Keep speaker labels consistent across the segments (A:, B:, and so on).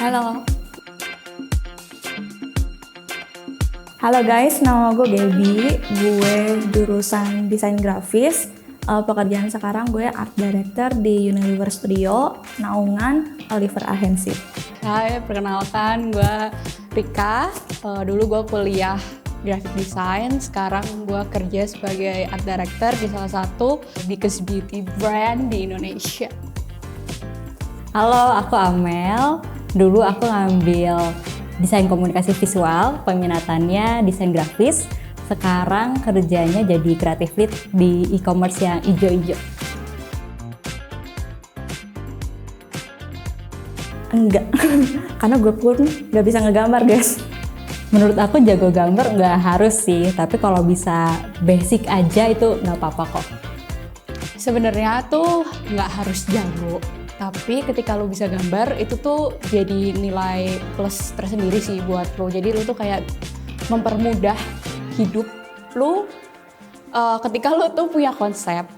A: Halo. Halo guys, nama gue Gaby. Gue jurusan desain grafis. Pekerjaan sekarang gue art director di Unilever Studio, naungan Oliver Agency.
B: Hai, perkenalkan gue Rika. Dulu gue kuliah graphic design, sekarang gue kerja sebagai art director di salah satu biggest beauty brand di Indonesia.
C: Halo, aku Amel. Dulu aku ngambil desain komunikasi visual, peminatannya desain grafis. Sekarang kerjanya jadi creative lead di e-commerce yang ijo-ijo.
A: Enggak, karena gue pun gak bisa ngegambar guys.
C: Menurut aku jago gambar nggak harus sih, tapi kalau bisa basic aja itu nggak apa-apa kok.
B: Sebenarnya tuh nggak harus jago, tapi ketika lo bisa gambar itu tuh jadi nilai plus tersendiri sih buat lo. Jadi lo tuh kayak mempermudah hidup lo ketika lo tuh punya konsep,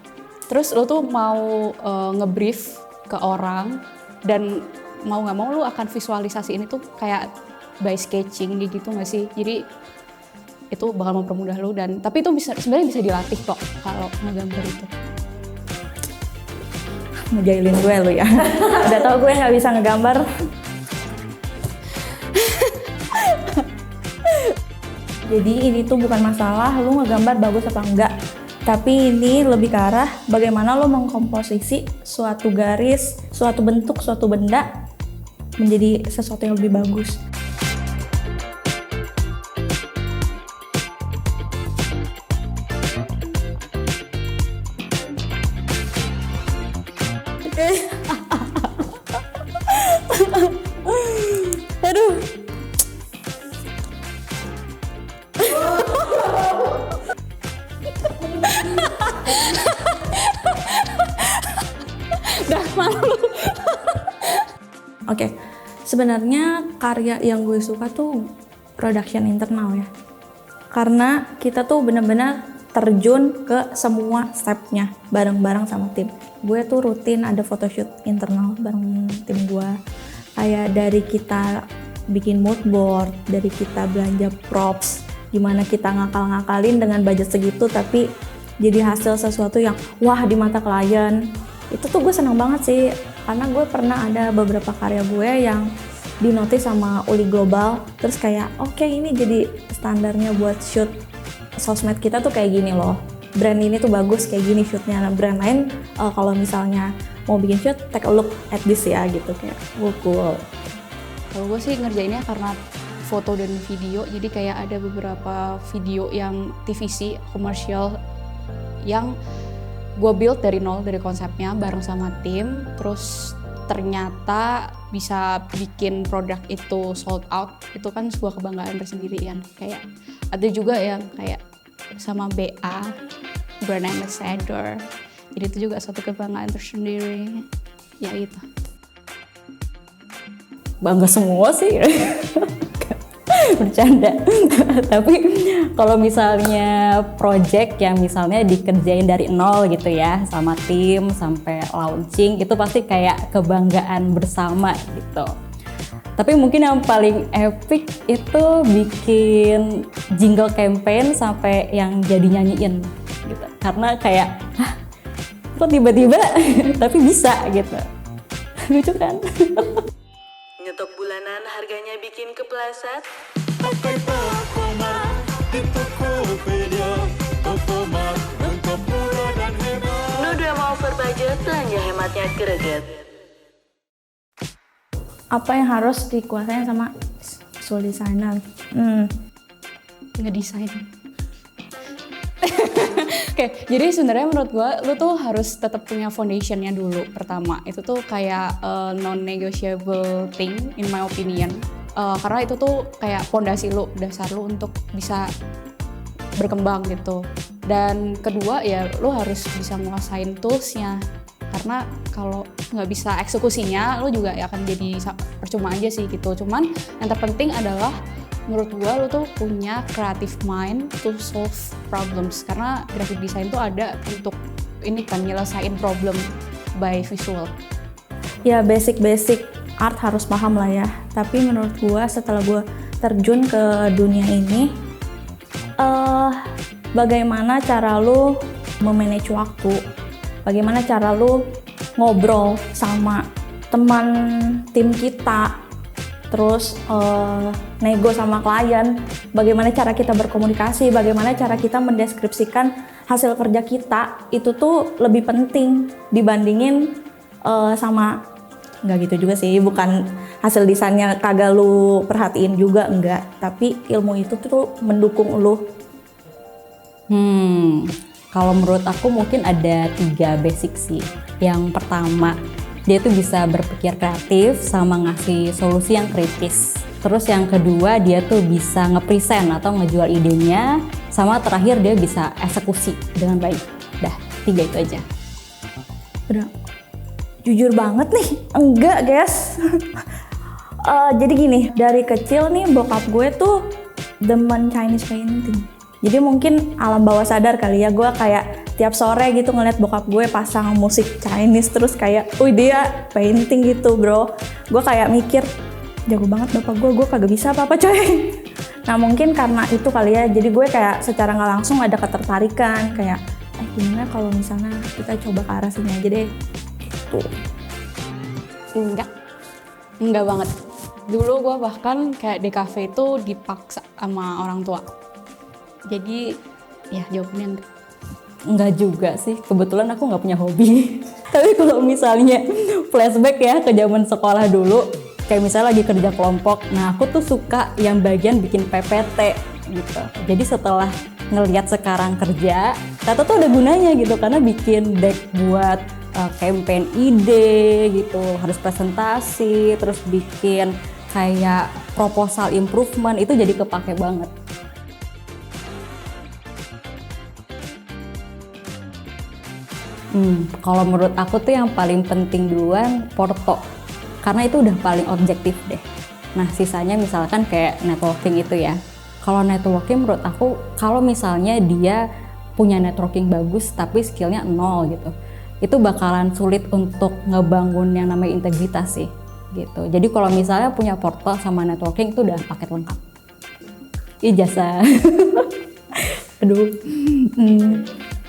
B: terus lo tuh mau ngebrief ke orang, dan mau nggak mau lo akan visualisasi ini tuh kayak by sketching gitu nggak sih? Jadi itu bakal mempermudah lo, dan tapi itu sebenarnya bisa dilatih kok kalau ngegambar itu.
A: Ngejailin gue lu ya. Udah tau gue gak bisa ngegambar. Jadi ini tuh bukan masalah lu ngegambar bagus apa enggak, tapi ini lebih ke arah bagaimana lu mengkomposisi suatu garis, suatu bentuk, suatu benda menjadi sesuatu yang lebih bagus.
B: Aduh. Dah malu.
A: Oke, sebenarnya karya yang gue suka tuh production internal ya. Karena kita tuh benar-benar terjun ke semua stepnya bareng-bareng sama tim. Gue tuh rutin ada photoshoot internal bareng tim gue. Kayak dari kita bikin mood board, dari kita belanja props, gimana kita ngakal-ngakalin dengan budget segitu tapi jadi hasil sesuatu yang wah di mata klien. Itu tuh gue seneng banget sih, karena gue pernah ada beberapa karya gue yang dinotis sama Uli Global, terus kayak oke, ini jadi standarnya buat shoot sosmed kita tuh kayak gini loh, brand ini tuh bagus kayak gini shootnya. Nah, brand lain kalau misalnya mau bikin shoot, take a look at this ya gitu, kayak cool.
B: Kalau gue sih ngerjainnya karena foto dan video, jadi kayak ada beberapa video yang TVC komersial yang gue build dari nol, dari konsepnya bareng sama tim, terus ternyata bisa bikin produk itu sold out. Itu kan sebuah kebanggaan tersendiri kan. Kayak ada juga yang kayak sama BA, brand ambassador, jadi itu juga suatu kebanggaan tersendiri. Ya itu.
C: Bangga semua sih. Bercanda. Tapi kalau misalnya project yang misalnya dikerjain dari nol gitu ya, sama tim sampai launching, itu pasti kayak kebanggaan bersama gitu. Tapi mungkin yang paling epic itu bikin jingle campaign sampai yang jadi nyanyiin gitu. Karena kayak, hah, kok tiba-tiba tapi bisa gitu. Lucu kan?
D: Nyetok bulanan harganya bikin kepleset.
E: Pakai Tokoman di Tokopedia. Tokoman lengkap murah dan hemat.
D: Lu udah mau over budget, belanja hematnya greget.
A: Apa yang harus dikuasain sama visual designer?
B: Ngedesain. Oke, jadi sebenarnya menurut gue, lu tuh harus tetap punya foundationnya dulu. Pertama, itu tuh kayak non-negotiable thing in my opinion. Karena itu tuh kayak fondasi lu, dasar lu untuk bisa berkembang gitu. Dan kedua ya, lu harus bisa nguasain toolsnya. Karena kalau nggak bisa eksekusinya, lu juga akan jadi percuma aja sih gitu. Cuman yang terpenting adalah menurut gue lu tuh punya creative mind to solve problems, karena graphic design tuh ada untuk ini kan nyelesain problem by visual.
A: Ya basic art harus paham lah ya. Tapi menurut gue setelah gue terjun ke dunia ini, bagaimana cara lu memanage waktu, bagaimana cara lu ngobrol sama teman tim kita, terus nego sama klien, bagaimana cara kita berkomunikasi, bagaimana cara kita mendeskripsikan hasil kerja kita, itu tuh lebih penting dibandingin sama, nggak gitu juga sih, bukan hasil desainnya kagak lu perhatiin juga, enggak, tapi ilmu itu tuh mendukung lu.
C: Kalau menurut aku mungkin ada 3 basic sih. Yang pertama, dia tuh bisa berpikir kreatif sama ngasih solusi yang kritis. Terus yang kedua, dia tuh bisa nge-present atau ngejual idenya. Sama terakhir, dia bisa eksekusi dengan baik. Dah, 3 itu aja.
A: Udah jujur banget nih, enggak guys. Jadi gini, dari kecil nih bokap gue tuh demen Chinese painting. Jadi mungkin alam bawah sadar kali ya, gue kayak tiap sore gitu ngeliat bokap gue pasang musik Chinese, terus kayak, wih dia painting gitu bro. Gue kayak mikir, jago banget bapak gue kagak bisa apa-apa coy. Nah mungkin karena itu kali ya, jadi gue kayak secara nggak langsung ada ketertarikan, kayak gimana kalau misalnya kita coba ke arah sini aja deh. Tuh.
B: Enggak banget. Dulu gue bahkan kayak di cafe itu dipaksa sama orang tua. Jadi ya jawabannya
C: Enggak juga sih, kebetulan aku nggak punya hobi. Tapi kalau misalnya flashback ya ke zaman sekolah dulu, kayak misalnya lagi kerja kelompok, nah aku tuh suka yang bagian bikin PPT gitu. Jadi setelah ngelihat sekarang kerja, ternyata tuh ada gunanya gitu, karena bikin deck buat campaign ide gitu, harus presentasi, terus bikin kayak proposal improvement, itu jadi kepake banget. Kalau menurut aku tuh yang paling penting duluan porto, karena itu udah paling objektif deh. Nah sisanya misalkan kayak networking itu ya. Kalau networking menurut aku, kalau misalnya dia punya networking bagus tapi skillnya 0 gitu, itu bakalan sulit untuk ngebangun yang namanya integritas sih gitu. Jadi kalau misalnya punya porto sama networking itu udah paket lengkap. Ijazah. Aduh.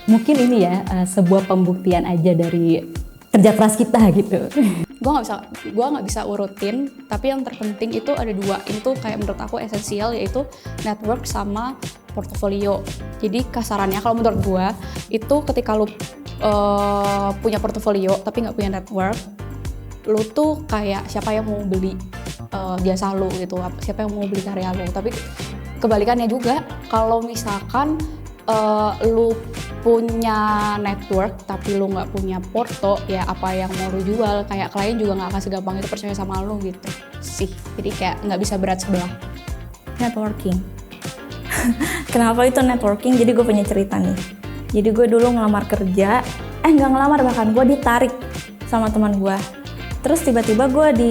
C: Mungkin ini ya sebuah pembuktian aja dari kerja keras kita gitu.
B: Gue nggak bisa urutin, tapi yang terpenting itu ada 2. Itu kayak menurut aku esensial, yaitu network sama portofolio. Jadi kasarannya kalau menurut gue itu ketika lu punya portofolio tapi nggak punya network, lu tuh kayak siapa yang mau beli jasa lu gitu, siapa yang mau beli karya lu. Tapi kebalikannya juga, kalau misalkan lu punya network tapi lu nggak punya porto, ya apa yang mau lu jual, kayak klien juga nggak akan segampang itu percaya sama lu gitu sih. Jadi kayak nggak bisa berat sebelah.
A: Networking. Kenapa itu networking? Jadi gue punya cerita nih. Jadi gue dulu ngelamar kerja, nggak ngelamar, bahkan gue ditarik sama teman gue. Terus tiba-tiba gue di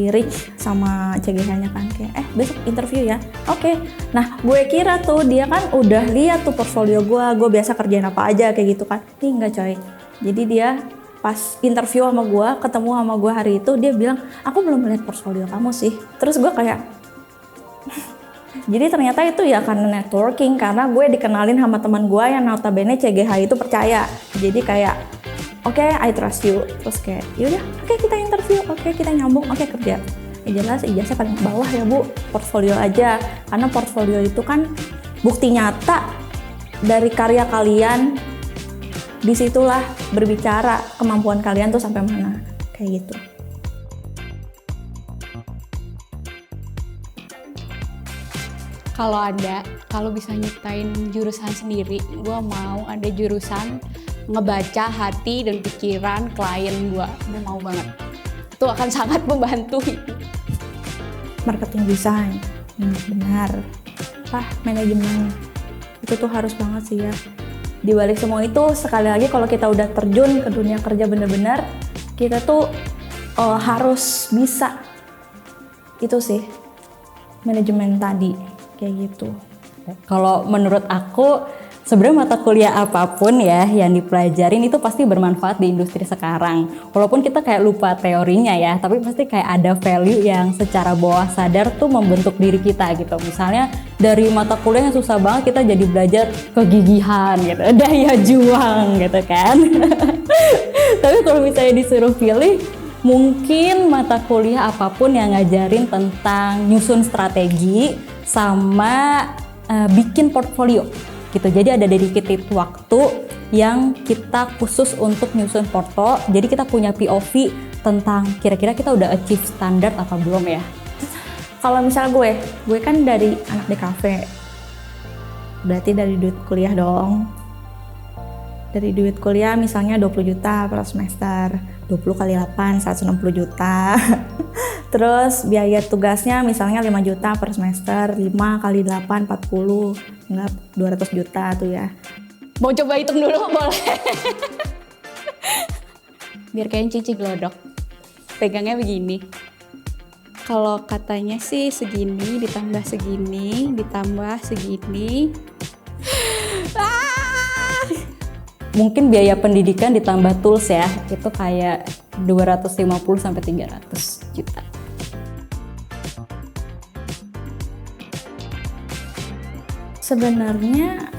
A: reach sama CGH-nya kan, kayak besok interview ya. Oke. Nah gue kira tuh dia kan udah lihat tuh portfolio gue biasa kerjain apa aja kayak gitu kan. Nih enggak coy. Jadi dia pas interview sama gue, ketemu sama gue hari itu, dia bilang, aku belum melihat portfolio kamu sih. Terus gue kayak jadi ternyata itu ya karena networking, karena gue dikenalin sama teman gue yang notabene CGH itu percaya. Jadi kayak oke, I trust you. Terus kayak yaudah, oke, kita interview, oke, kita nyambung, oke, kerja. Ya jelas ijazah paling bawah ya bu, portfolio aja. Karena portfolio itu kan bukti nyata dari karya kalian. Disitulah berbicara kemampuan kalian tuh sampai mana, kayak gitu.
B: Kalau bisa nyiptain jurusan sendiri, gue mau ada jurusan ngebaca hati dan pikiran klien gue. Udah mau banget. Itu akan sangat membantu.
A: Marketing design, benar. Manajemen, itu tuh harus banget sih ya. Di balik semua itu, sekali lagi kalau kita udah terjun ke dunia kerja bener-bener, kita tuh harus bisa. Itu sih, manajemen tadi, kayak gitu.
C: Kalau menurut aku, sebenarnya mata kuliah apapun ya yang dipelajarin itu pasti bermanfaat di industri sekarang. Walaupun kita kayak lupa teorinya ya, tapi pasti kayak ada value yang secara bawah sadar tuh membentuk diri kita gitu. Misalnya dari mata kuliah yang susah banget kita jadi belajar kegigihan gitu, daya juang gitu kan. Tapi kalau misalnya disuruh pilih, mungkin mata kuliah apapun yang ngajarin tentang nyusun strategi sama bikin portfolio gitu. Jadi ada dedicated waktu yang kita khusus untuk nyusun porto. Jadi kita punya POV tentang kira-kira kita udah achieve standar apa belum ya.
A: Kalau misal gue kan dari anak DKV, berarti dari duit kuliah dong. Dari duit kuliah misalnya 20 juta per semester, 20 kali 8, 160 juta. Terus biaya tugasnya misalnya 5 juta per semester, 5 kali 8, 40, enggak 200 juta tuh ya.
B: Mau coba hitung dulu boleh? Biar kayak cici glodok. Pegangnya begini. Kalau katanya sih segini ditambah segini ditambah segini.
C: Mungkin biaya pendidikan ditambah tools ya, itu kayak 250 sampai 300 juta.
A: Sebenarnya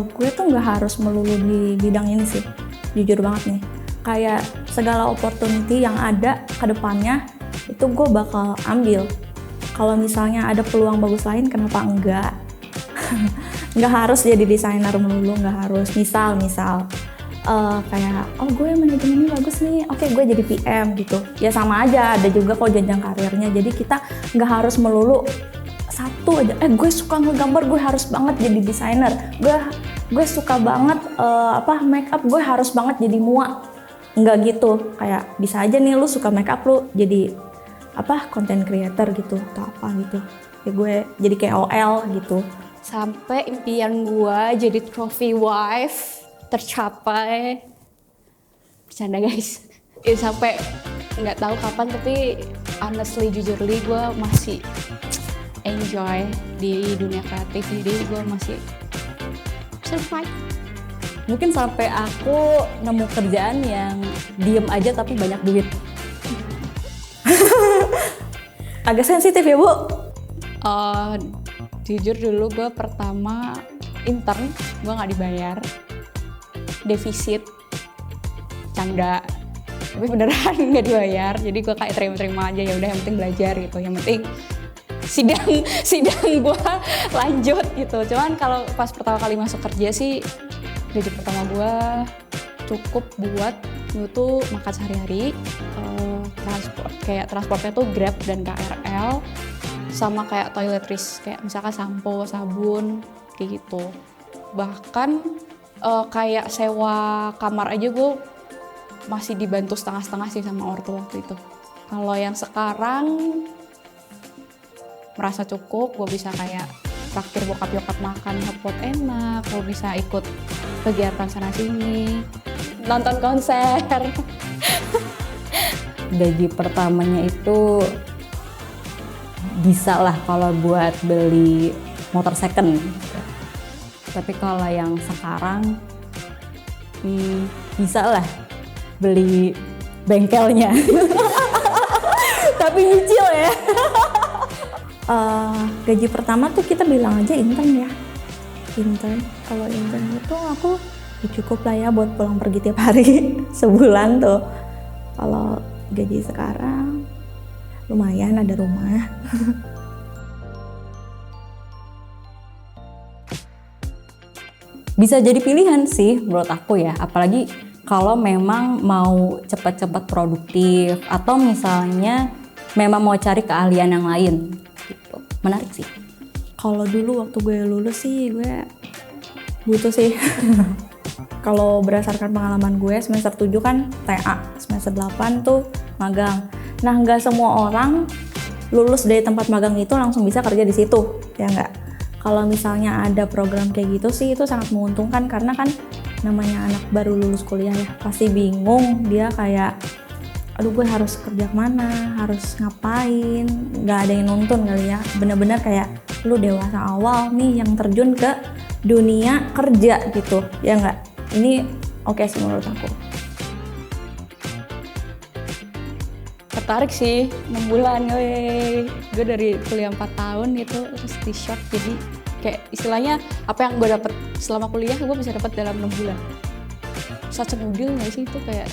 A: gue tuh nggak harus melulu di bidang ini sih, jujur banget nih. Kayak segala opportunity yang ada ke depannya itu gue bakal ambil. Kalau misalnya ada peluang bagus lain, kenapa enggak? Nggak harus jadi desainer melulu, nggak harus. Misal kayak gue manajemen ini bagus nih, oke gue jadi PM gitu. Ya sama aja, ada juga kok jenjang karirnya. Jadi kita nggak harus melulu satu aja. Gue suka ngegambar, gue harus banget jadi desainer. Gue suka banget make up, gue harus banget jadi mua. Nggak gitu. Kayak bisa aja nih lu suka make up, lu jadi content creator gitu atau apa gitu. Ya gue jadi KOL gitu.
B: Sampai impian gua jadi trophy wife tercapai. Bercanda guys. Ya sampai nggak tahu kapan, tapi honestly jujurly gua masih enjoy di dunia kreatif, jadi gua masih survive.
C: Mungkin sampai aku nemu kerjaan yang diem aja tapi banyak duit.
A: Agak sensitif ya Bu?
B: Jujur dulu gue pertama intern, gue nggak dibayar, defisit, canda, tapi beneran nggak dibayar. Jadi gue kayak terima-terima aja, ya udah yang penting belajar gitu, yang penting sidang gue lanjut gitu. Cuman kalau pas pertama kali masuk kerja sih, gaji pertama gue cukup buat gue tuh makan sehari-hari, transportnya tuh Grab dan KRL, sama kayak toiletries, kayak misalkan sampo, sabun, kayak gitu. Bahkan kayak sewa kamar aja gue masih dibantu setengah-setengah sih sama ortu waktu itu. Kalau yang sekarang merasa cukup, gue bisa kayak traktir bokap-nyokap makan hotpot enak, gue bisa ikut kegiatan sana sini, nonton konser.
C: Gaji pertamanya itu bisa lah kalau buat beli motor second. Tapi kalau yang sekarang bisa lah beli bengkelnya. Tapi nyicil ya.
A: Gaji pertama tuh kita bilang aja intern ya. Intern. Kalau intern itu aku ya cukup lah ya buat pulang pergi tiap hari sebulan tuh. Kalau gaji sekarang lumayan, ada rumah.
C: Bisa jadi pilihan sih menurut aku ya, apalagi kalau memang mau cepat-cepat produktif atau misalnya memang mau cari keahlian yang lain gitu. Menarik sih.
A: Kalau dulu waktu gue lulus sih gue butuh sih. Kalau berdasarkan pengalaman gue semester 7 kan TA, semester 8 tuh magang. Nah, nggak semua orang lulus dari tempat magang itu langsung bisa kerja di situ, ya nggak? Kalau misalnya ada program kayak gitu sih itu sangat menguntungkan, karena kan namanya anak baru lulus kuliah ya, pasti bingung, dia kayak aduh gue harus kerja kemana, harus ngapain, nggak ada yang nuntun kali ya. Bener-bener kayak lu dewasa awal nih yang terjun ke dunia kerja gitu, ya nggak? Ini oke sih menurut aku.
B: Tertarik sih, 6 bulan, gue dari kuliah 4 tahun gitu, terus di shock, jadi kayak istilahnya apa yang gue dapet selama kuliah gue bisa dapat dalam 6 bulan. Such a good deal nggak sih itu, kayak